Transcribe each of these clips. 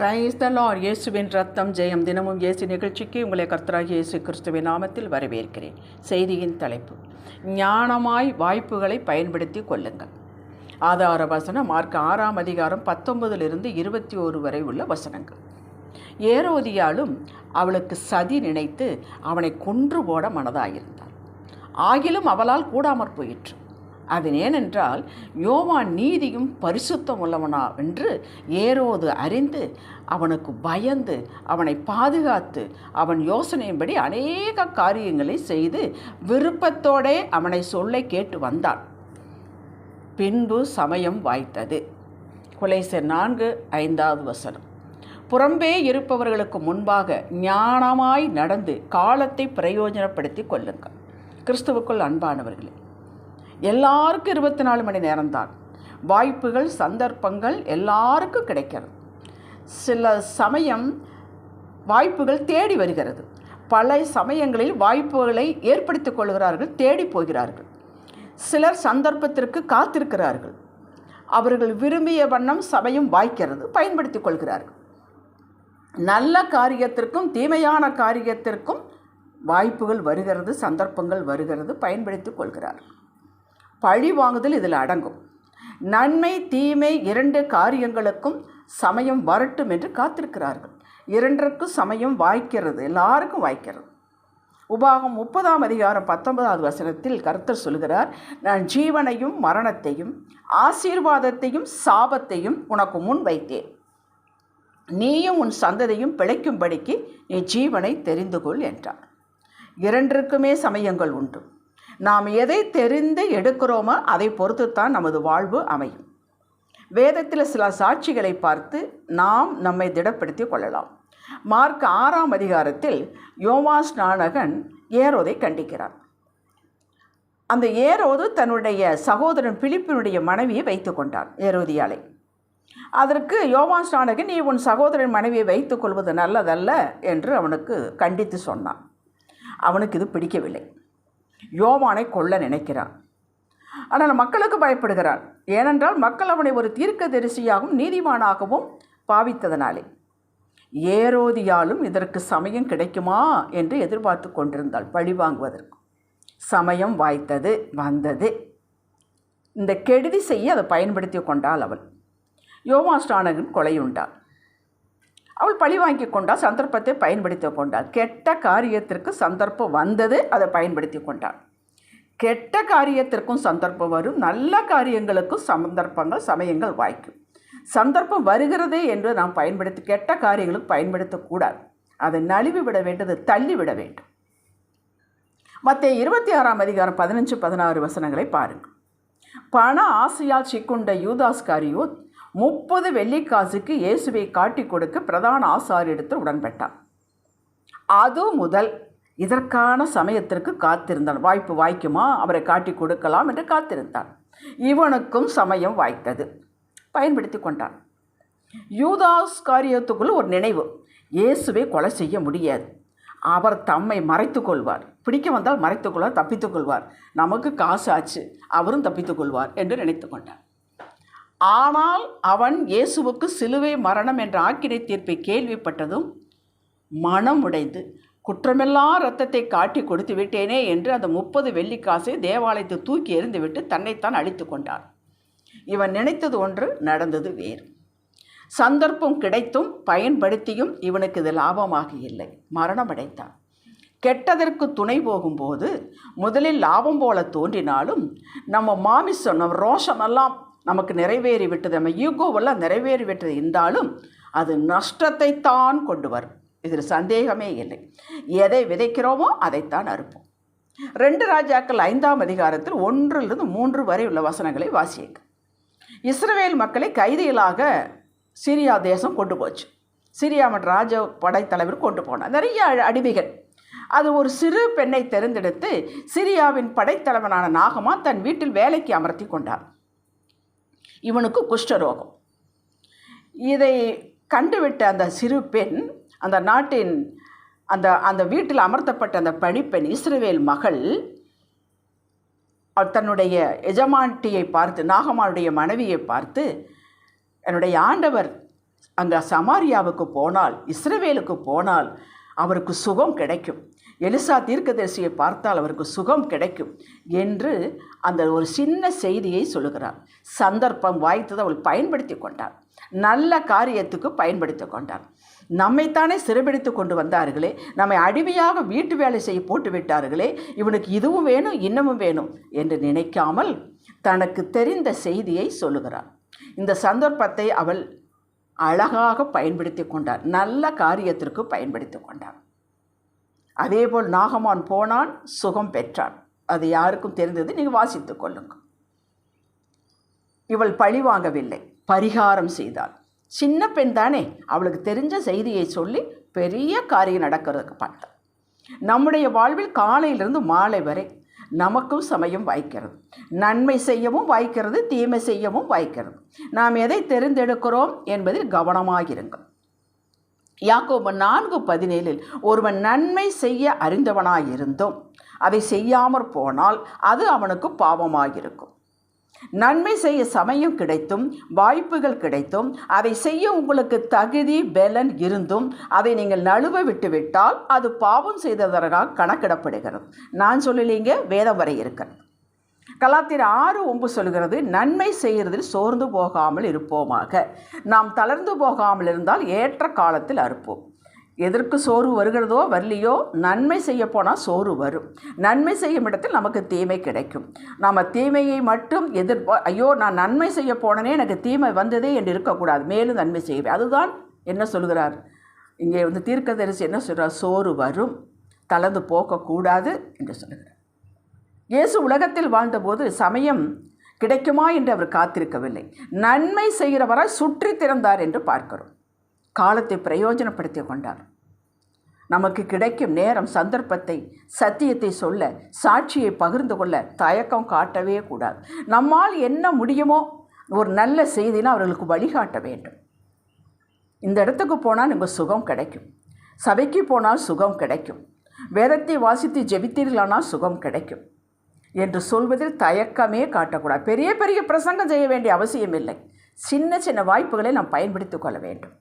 Praise the Lord. இயேசுவின் ரத்தம் ஜெயம். தினமும் இயேசு நிகழ்ச்சிக்கு உங்களை கர்த்தராகிய இயேசு கிறிஸ்துவின் நாமத்தில் வரவேற்கிறேன். செய்தியின் தலைப்பு: ஞானமாய் வாய்ப்புகளை பயன்படுத்தி கொள்ளுங்கள். ஆதார வசனம் மார்க் 6 அதிகாரம் 19 21 வரை உள்ள வசனங்கள். ஏரோதியாலும் அவளுக்கு சதி நினைத்து அவனை கொன்று போட மனதாயிருந்தாள். ஆகிலும் அவளால் கூடாமற் போயிற்று. அது ஏனென்றால் யோவான் நீதியும் பரிசுத்தம் உள்ளவனா என்று ஏரோது அறிந்து அவனுக்கு பயந்து அவனை பாதுகாத்து அவன் யோசனையின்படி அநேக காரியங்களை செய்து விருப்பத்தோடே அவனை சொல்ல கேட்டு வந்தான். பின்பு சமயம் வாய்த்தது. கொலைசர் 4:5 வசனம். புறம்பே இருப்பவர்களுக்கு முன்பாக ஞானமாய் நடந்து காலத்தை பிரயோஜனப்படுத்தி கொள்ளுங்கள். கிறிஸ்துவுக்குள் அன்பானவர்களே, எல்லாருக்கும் 24 மணி நேரம்தான். வாய்ப்புகள், சந்தர்ப்பங்கள் எல்லாருக்கும் கிடைக்கிறது. சில சமயம் வாய்ப்புகள் தேடி வருகிறது. பல சமயங்களில் வாய்ப்புகளை ஏற்படுத்திக் கொள்கிறார்கள், தேடி போகிறார்கள். சிலர் சந்தர்ப்பத்திற்கு காத்திருக்கிறார்கள். அவர்கள் விரும்பிய வண்ணம் சமயம் வாய்க்கிறது, பயன்படுத்திக் கொள்கிறார்கள். நல்ல காரியத்திற்கும் தீமையான காரியத்திற்கும் வாய்ப்புகள் வருகிறது, சந்தர்ப்பங்கள் வருகிறது, பயன்படுத்திக் கொள்கிறார்கள். பழி வாங்குதல் இதில் அடங்கும். நன்மை தீமை 2 காரியங்களுக்கும் சமயம் வரட்டும் என்று காத்திருக்கிறார்கள். 2க்கும் சமயம் வாய்க்கிறது, எல்லாருக்கும் வாய்க்கிறது. உபாகம் 30 அதிகாரம் 19 வசனத்தில் கர்த்தர் சொல்கிறார், நான் ஜீவனையும் மரணத்தையும் ஆசீர்வாதத்தையும் சாபத்தையும் உனக்கு முன் வைத்தேன். நீயும் உன் சந்ததியும் பிழைக்கும்படிக்கு நீ ஜீவனை தெரிந்து கொள் என்றார். 2க்குமே சமயங்கள் உண்டு. நாம் எதை தெரிந்து எடுக்கிறோமோ அதை பொறுத்துத்தான் நமது வாழ்வு அமையும். வேதத்தில் சில சாட்சிகளை பார்த்து நாம் நம்மை திடப்படுத்தி கொள்ளலாம். மார்க் 6 அதிகாரத்தில் யோவான் ஸ்நானகன் ஏரோதை கண்டிக்கிறார். அந்த ஏரோது தன்னுடைய சகோதரன் பிலிப்பினுடைய மனைவியை வைத்து கொண்டான், ஏரோதியாளை. அதற்கு யோவான் ஸ்நானகன், நீ உன் சகோதரன் மனைவியை வைத்துக் கொள்வது நல்லதல்ல என்று அவனுக்கு கண்டித்து சொன்னான். அவனுக்கு இது பிடிக்கவில்லை. யோவானை கொல்ல நினைக்கிறான். ஆனால் மக்களுக்கு பயப்படுகிறான். ஏனென்றால் மக்கள் அவனை ஒரு தீர்க்கதரிசியாகவும் நீதிமானாகவும் பாவித்ததனாலே. ஏரோதியாலும் இதற்கு சமயம் கிடைக்குமா என்று எதிர்பார்த்து கொண்டிருந்தாள், பழி வாங்குவதற்கு. சமயம் வாய்த்தது, வந்தது. இந்த கெடுதி செய்ய அதை பயன்படுத்தி கொண்டாள் அவள். யோவான் ஸ்நானகன் கொலையுண்டாள். அவள் பழி வாங்கி கொண்டாள், சந்தர்ப்பத்தை பயன்படுத்தி கொண்டாள். கெட்ட காரியத்திற்கு சந்தர்ப்பம் வந்தது, அதை பயன்படுத்தி கொண்டாள். கெட்ட காரியத்திற்கும் சந்தர்ப்பம் வரும், நல்ல காரியங்களுக்கும் சந்தர்ப்பங்கள் சமயங்கள் வாய்க்கும். சந்தர்ப்பம் வருகிறது என்று நாம் பயன்படுத்தி கெட்ட காரியங்களுக்கு பயன்படுத்தக்கூடாது. அதை நழுவி விட வேண்டியது, தள்ளிவிட வேண்டும். மத்தேயு 26 அதிகாரம் 15-16 வசனங்களை பாருங்கள். பண ஆசையால் சிக்குண்ட யூதாஸ்காரியோத் 30 வெள்ளிக்காசுக்கு இயேசுவை காட்டி கொடுக்க பிரதான ஆசாரியரிடத்தில் உடன்பட்டான். அது முதல் இதற்கான சமயத்திற்கு காத்திருந்தான். வாய்ப்பு வாய்க்குமா, அவரை காட்டி கொடுக்கலாம் என்று காத்திருந்தான். இவனுக்கும் சமயம் வாய்த்தது, பயன்படுத்தி கொண்டான். யூதாஸ்காரியத்துக்குள்ள ஒரு நினைவு, இயேசுவை கொலை செய்ய முடியாது, அவர் தம்மை மறைத்து கொள்வார், பிடிக்க வந்தால் மறைத்து கொள்வார், தப்பித்து கொள்வார், நமக்கு காசு ஆச்சு, அவரும் தப்பித்து கொள்வார் என்று நினைத்து கொண்டான். ஆனால் அவன் இயேசுவுக்கு சிலுவை மரணம் என்ற ஆக்கினை தீர்ப்பை கேள்விப்பட்டதும் மனம் உடைந்து, குற்றமெல்லா இரத்தத்தை காட்டி கொடுத்து விட்டேனே என்று அந்த 30 வெள்ளிக்காசை தேவாலயத்தை தூக்கி எறிந்துவிட்டு தன்னைத்தான் அழித்து கொண்டான். இவன் நினைத்தது ஒன்று, நடந்தது வேறு. சந்தர்ப்பம் கிடைத்தும் பயன்படுத்தியும் இவனுக்கு இது லாபமாக இல்லை, மரணம் அடைந்தான். கெட்டதற்கு துணை போகும்போது முதலில் லாபம் போல தோன்றினாலும் நம்ம மாமிசம், நம்ம ரோஷமெல்லாம் நமக்கு நிறைவேறி விட்டது, நம்ம ஈகோவெல்லாம் நிறைவேறி விட்டது என்றாலும் அது நஷ்டத்தை தான் கொண்டு வரும். இதில் சந்தேகமே இல்லை. எதை விதைக்கிறோமோ அதைத்தான் அறுப்போம். 2 ராஜாக்கள் 5 அதிகாரத்தில் 1-3 வரை உள்ள வசனங்களை வாசியுங்க. இஸ்ரவேல் மக்களை கைதிகளாக சிரியா தேசம் கொண்டு போச்சு. சிரியா மற்றும் ராஜ படைத்தலைவர் கொண்டு போனார். நிறைய அடிமைகள். அது ஒரு சிறு பெண்ணை தெரிந்தெடுத்து சிரியாவின் படைத்தலைவனான நாகமான் தன் வீட்டில் வேலைக்கு அமர்த்தி கொண்டார். இவனுக்கு குஷ்டரோகம். இதை கண்டுவிட்ட அந்த சிறு பெண், அந்த நாட்டின் அந்த வீட்டில் அமர்த்தப்பட்ட அந்த பணிப்பெண், இஸ்ரவேல் மகள், தன்னுடைய எஜமாட்டியை பார்த்து, நாகமானுடைய மனைவியை பார்த்து, என்னுடைய ஆண்டவர் அங்கே சமாரியாவுக்கு போனால், இஸ்ரவேலுக்கு போனால் அவருக்கு சுகம் கிடைக்கும், எலிசா தீர்க்கதரிசியை பார்த்தால் அவருக்கு சுகம் கிடைக்கும் என்று அந்த ஒரு சின்ன செய்தியை சொல்லுகிறார். சந்தர்ப்பம் வாய்த்ததை அவள் பயன்படுத்தி கொண்டார், நல்ல காரியத்துக்கு பயன்படுத்தி கொண்டார். நம்மைத்தானே சிறைபிடித்து கொண்டு வந்தார்களே, நம்மை அடிமையாக வீட்டு வேலை செய்ய போட்டு விட்டார்களே, இவனுக்கு இதுவும் வேணும் இன்னமும் வேணும் என்று நினைக்காமல் தனக்கு தெரிந்த செய்தியை சொல்லுகிறார். இந்த சந்தர்ப்பத்தை அவள் அழகாக பயன்படுத்தி கொண்டார், நல்ல காரியத்திற்கு பயன்படுத்தி கொண்டார். அதேபோல் நாகமான் போனான், சுகம் பெற்றான். அது யாருக்கும் தெரிந்தது, நீங்கள் வாசித்து கொள்ளுங்கள். இவள் பழி வாங்கவில்லை, பரிகாரம் செய்தாள். சின்ன பெண் தானே, அவளுக்கு தெரிஞ்ச செய்தியை சொல்லி பெரிய காரியம் நடக்கிறதுக்கு பார்த்தாள். நம்முடைய வாழ்வில் காலையிலிருந்து மாலை வரை நமக்கும் சமயம் வாய்க்கிறது, நன்மை செய்யவும் வாய்க்கிறது, தீமை செய்யவும் வாய்க்கிறது. நாம் எதை தெரிந்தெடுக்கிறோம் என்பதில் கவனமாகிருங்கள். யாக்கோபு 4:17 ஒருவன் நன்மை செய்ய அறிந்தவனாயிருந்தும் அதை செய்யாமற் போனால் அது அவனுக்கு பாவமாயிருக்கும். நன்மை செய்ய சமயம் கிடைத்தும் வாய்ப்புகள் கிடைத்தும் அதை செய்ய உங்களுக்கு தகுதி பலன் இருந்தும் அதை நீங்கள் நழுவ விட்டுவிட்டால் அது பாவம் செய்ததற்காக கணக்கிடப்படுகிறது. நான் சொல்லலைங்க, வேதம் வரை இருக்கிறது. கலாத்தியர் 6:9 சொல்கிறது, நன்மை செய்கிறதில் சோர்ந்து போகாமல் இருப்போமாக. நாம் தளர்ந்து போகாமல் இருந்தால் ஏற்ற காலத்தில் அறுப்போம். எதற்கு சோர்வு வருகிறதோ வரலையோ, நன்மை செய்ய போனால் சோர்வு வரும். நன்மை செய்யும் இடத்தில் நமக்கு தீமை கிடைக்கும். நாம் தீமையை மட்டும் ஐயோ நான் நன்மை செய்ய போனனே எனக்கு தீமை வந்ததே என்று இருக்கக்கூடாது, மேலும் நன்மை செய்வேன். அதுதான் என்ன சொல்கிறார் இங்கே தீர்க்கதரிசி என்ன சொல்கிறார், சோர்வு வரும், தளர்ந்து போகக்கூடாது என்று சொல்கிறார். இயேசு உலகத்தில் வாழ்ந்தபோது சமயம் கிடைக்குமா என்று அவர் காத்திருக்கவில்லை, நன்மை செய்கிறவராய் சுற்றி திறந்தார் என்று பார்க்கிறோம். காலத்தை பிரயோஜனப்படுத்தி கொண்டார். நமக்கு கிடைக்கும் நேரம், சந்தர்ப்பத்தை, சத்தியத்தை சொல்ல, சாட்சியை பகிர்ந்து கொள்ள தயக்கம் காட்டவே கூடாது. நம்மால் என்ன முடியுமோ ஒரு நல்ல செய்தினா அவர்களுக்கு வழிகாட்ட வேண்டும். இந்த இடத்துக்கு போனால் நமக்கு சுகம் கிடைக்கும், சபைக்கு போனால் சுகம் கிடைக்கும், வேதத்தை வாசித்து ஜெபித்தீர்களானால் சுகம் கிடைக்கும் என்று சொல்வதில் தயக்கமே காட்டக்கூடாது. பெரிய பெரிய பிரசங்கம் செய்ய வேண்டிய அவசியம் இல்லை. சின்ன சின்ன வாய்ப்புகளை நாம் பயன்படுத்தி கொள்ள வேண்டும்.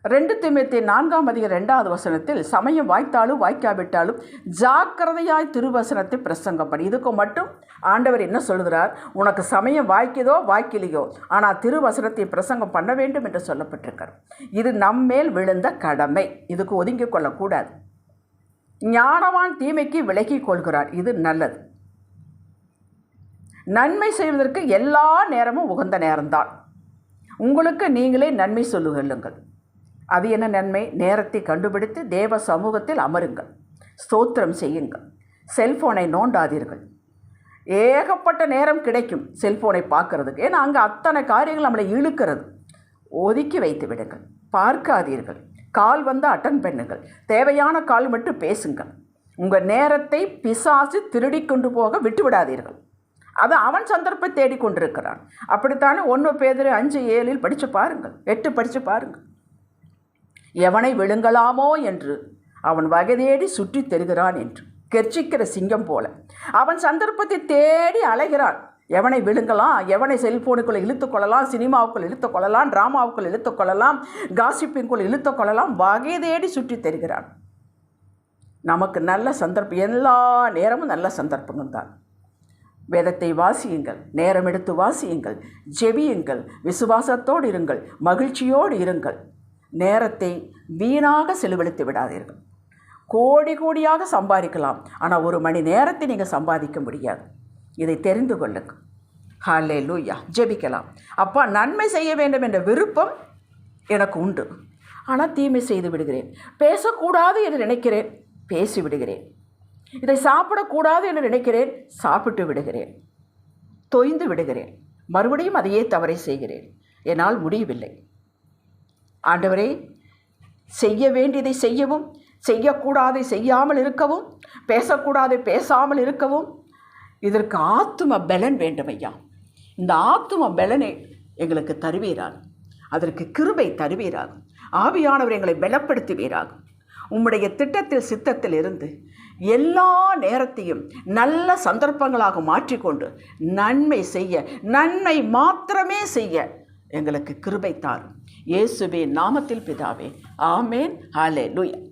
2 தீமோத்தேயு 4:2 சமயம் வாய்த்தாலும் வாய்க்காவிட்டாலும் ஜாக்கிரதையாய் திருவசனத்தை பிரசங்கம் பண்ணி. இதுக்கு மட்டும் ஆண்டவர் என்ன சொல்கிறார், உனக்கு சமயம் வாய்க்குதோ வாய்க்கலையோ ஆனால் திருவசனத்தை பிரசங்கம் பண்ண வேண்டும் என்று சொல்லப்பட்டிருக்கிறார். இது நம்மேல் விழுந்த கடமை, இதுக்கு ஒதுங்கி கொள்ளக்கூடாது. ஞானவான் தீமைக்கு விலகி கொள்கிறார், இது நல்லது. நன்மை செய்வதற்கு எல்லா நேரமும் உகந்த நேரம்தான். உங்களுக்கு நீங்களே நன்மை சொல்லுங்கள். அது என்ன நன்மை? நேரத்தை கண்டுபிடித்து தேவ சமூகத்தில் அமருங்கள், ஸ்தோத்திரம் செய்யுங்கள், செல்ஃபோனை நோண்டாதீர்கள். ஏகப்பட்ட நேரம் கிடைக்கும் செல்ஃபோனை பார்க்கறதுக்கு, ஏன்னா அங்கே அத்தனை காரியங்கள் நம்மளை இழுக்கிறது. ஒதுக்கி வைத்து விடுங்கள், பார்க்காதீர்கள். கால் வந்தால் அட்டன் பண்ணுங்கள், தேவையான கால் மட்டும் பேசுங்கள். உங்கள் நேரத்தை பிசாசு திருடி கொண்டு போக விட்டு விடாதீர்கள். அது அவன் சந்தர்ப்பத்தை தேடிக்கொண்டிருக்கிறான். அப்படித்தானே 1 பேதுரு 5:7 படித்து பாருங்கள், 8 படித்து பாருங்கள். எவனை விழுங்கலாமோ என்று அவன் வகை தேடி சுற்றி தெரிகிறான் என்று, கெர்ச்சிக்கிற சிங்கம் போல அவன் சந்தர்ப்பத்தை தேடி அலைகிறான். எவனை விழுங்கலாம், எவனை செல்ஃபோனுக்குள்ளே இழுத்துக்கொள்ளலாம், சினிமாவுக்குள் இழுத்துக்கொள்ளலாம், ட்ராமாவுக்குள் இழுத்துக்கொள்ளலாம், காசிப்பிங்குள் இழுத்துக்கொள்ளலாம், வகை தேடி சுற்றி தெரிகிறான். நமக்கு நல்ல சந்தர்ப்பம், எல்லா நேரமும் நல்ல சந்தர்ப்பங்கள் தான். வேதத்தை வாசியுங்கள், நேரம் எடுத்து வாசியுங்கள், ஜெபியுங்கள், விசுவாசத்தோடு இருங்கள், மகிழ்ச்சியோடு இருங்கள். நேரத்தை வீணாக செலவழித்து விடாதீர்கள். கோடி கோடியாக சம்பாதிக்கலாம், ஆனால் 1 மணி நேரத்தை நீங்கள் சம்பாதிக்க முடியாது. இதை தெரிந்து கொள்ளுங்கள். ஹல்லேலூயா. ஜெபிக்கலாம். அப்பா, நன்மை செய்ய வேண்டும் என்ற விருப்பம் எனக்கு உண்டு, ஆனால் தீமை செய்து விடுகிறேன். பேசக்கூடாது என்று நினைக்கிறேன், பேசி விடுகிறேன். இதை சாப்பிடக்கூடாது என்று நினைக்கிறேன், சாப்பிட்டு விடுகிறேன். தொய்ந்து விடுகிறேன், மறுபடியும் அதையே தவறை செய்கிறேன். என்னால் முடியவில்லை. ஆண்டவரே, செய்ய வேண்டியதை செய்யவும், செய்யக்கூடாதை செய்யாமல் இருக்கவும், பேசக்கூடாதை பேசாமல் இருக்கவும் இதற்கு ஆத்தும பலன் வேண்டும் ஐயா. இந்த ஆத்தும பலனை எங்களுக்கு தருவீராக, அதற்கு கிருபை தருவீராக. ஆவியானவர் எங்களை பலப்படுத்துவீராக. உம்முடைய திட்டத்தில் சித்தத்தில் இருந்து எல்லா நேரத்தையும் நல்ல சந்தர்ப்பங்களாக மாற்றிக்கொண்டு நன்மை செய்ய, நன்மை மாத்திரமே செய்ய எங்களுக்கு கிருபை தாரும். இயேசுவின் நாமத்தில் பிதாவே, ஆமேன். ஹல்லேலூயா.